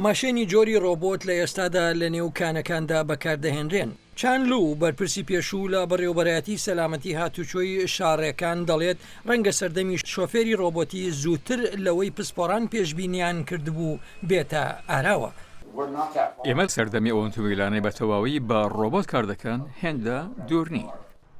ماشێنی جۆری ڕۆبۆت لە ئێستادا لە نێو کانەکاندا بەکاردەهێنرێن. چان لوو بەرپرسی پێشوو لە بەڕێوەبەرایەتی سەلامەتی هاتوچۆی شارڕێکان دەڵێت ڕەنگە سەردەمی شۆفێری ڕۆبۆتی زووتر لەوەی پسپۆڕان پێشبینیان کردبوو بێتە ئاراوە. ئێمە سەردەمی ئۆتۆمۆبیلانەی بە تەواوی بە ڕۆبۆت کار دەکەن هێندە دوور نین.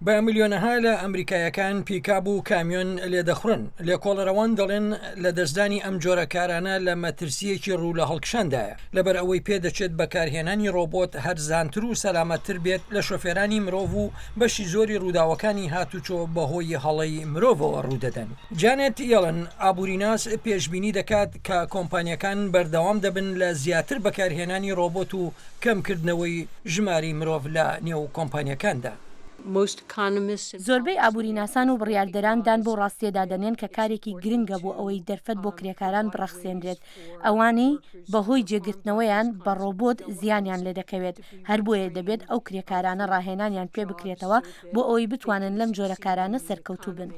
بە میلیۆنەها لە ئەمریکایەکان پیکاب و کامیۆن لێدەخڕن. لێکۆڵەرەوان دەڵێن لە دەستدانی ئەم جۆرە کارانە لە مەترسیەکی ڕوو لە هەڵکشاندایە لەبەر ئەوەی پێدەچێت بەکارهێنانی ڕۆبۆت هەرزانتر و سەلامەتتر بێت لە شۆفێرانی مرۆڤ و بەشی زۆری ڕووداوەکانی هاتوچۆ بەهۆی هەڵەی مرۆڤەوە ڕوودەدەن. جانێت یەڵن ئابووریناس پێشبینی دەکات کە کۆمپانیەکان بەردەوام دەبن لە زیاتر بەکارهێنانی ڕۆبۆت و کەمکردنەوەی ژماری مرۆڤ لە نێو کۆمپانیەکاندا. زۆربەی ئابووریناسان و بڕیاردەراندان بۆ ڕاستێدا دەنێن کە کارێکی گرنگە بۆ ئەوەی دەرفەت بۆ کرێکاران بڕەخسێنرێت. ئەوانەی بەهۆی جێگرتنەوەیان بە ڕۆبۆت زیانیان لێ دەکەوێت. هەر بۆیە دەبێت ئەو کرێکارانە ڕاهێنانیان پێ بکرێتەوە بۆ ئەوەی بتوانن لەم جۆرە کارانە سەرکەوتوو بن.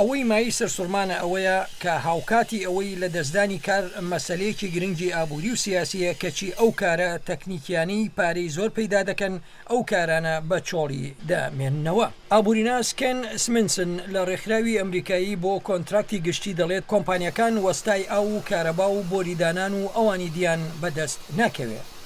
ئەوەی مای سەرسوورمانە ئەوەیە کە هاوکاتی ئەوەی لە دەستدانی کار مەسەلەیەکی گرنگی ئابووری و سیاسیە کەچی ئەو کارە تەکنیکیانی پارەی زۆر پەیدا دەکەن ئەو کارانە بە چۆڵی دامێننەوە. ئابووریناس کێن سمنسن لە ڕێکخراوی ئەمریکایی بۆ کۆنتراکتی گشتی دەڵێت کۆمپانیەکان وەستای ئاو و کارەبا و بۆریدانان و ئەوانی دیان بەدەست ناکەوێت.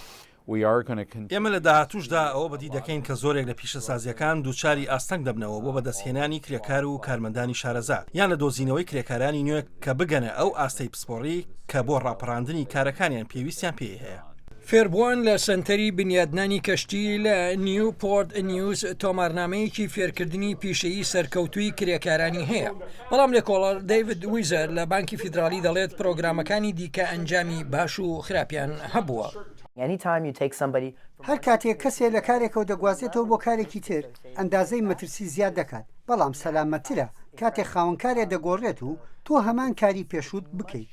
ئێمە لە داهاتوشدا ئەوە بەدی دەکەین کە زۆرێک لە پیشەسازیەکان دووچاری ئاستەنگ دەبنەوە بۆ بەدەستهێنانی کرێکار و کارمەندانی شارەزاد یان لە دۆزینەوەی کرێکارانی نوێ کە بگەنە ئەو ئاستەی پسپۆڕی کە بۆ ڕاپەڕاندنی کارەکانیان پێویستیان پێ هەیە. فێربووان لە سنتەری بنیادنانی کەشتی لە نیوپۆرت نیوز تۆمارنامەیەکی فێرکردنی پیشەیی سەرکەوتوی کرێکارانی هەیە. بەڵام لێکۆڵەر دەیڤد ویزەر لە بانکی فیدرالی دەڵێت پرۆگرامەکانی دیکە ئەنجامی باش و خراپیان هەبووە. هەر کاتێک کەسێک لە کارێکەوە دەگوازێتەوە بۆ کارێکی تر ئەندازەی مەترسی زیاد دەکات بەڵام سەلامەتترە کاتێک خاوەنکارێ دەگۆڕێت و تۆ هەمان کاری پێشوت بکەیت.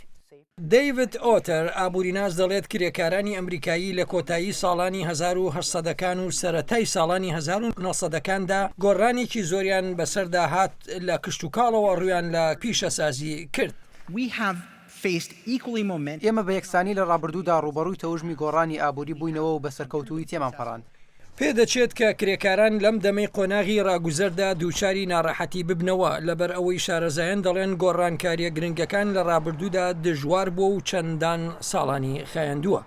دەیڤد ئۆتەر ئابووریناس دەڵێت کرێکارانی ئەمریکایی لە کۆتایی ساڵانی 1970ەکان و سەرەتای ساڵانی 1970ەکاندا گۆڕانێکی زۆریان بەسەردا هات لە کشتتوکاڵەوە ڕویان لە پیشەسازی کرد. ئێمە بە یەکسانی لە ڕابردوودا ڕوبەڕووی تەوژمی گۆڕانی ئابووری بووینەوە و بە سەرکەوتووی تێمان پەڕان. پێدەچێت کە کرێکاران لەم دەمەی قۆناغی ڕاگوزەردا دووچاری ناڕەحەتی ببنەوە لەبەر ئەوەی شارەزایەن دەڵێن گۆڕانکاریە گرنگەکان لە ڕابردوودا دژوار بووە و چەندان ساڵانی خایەندووە.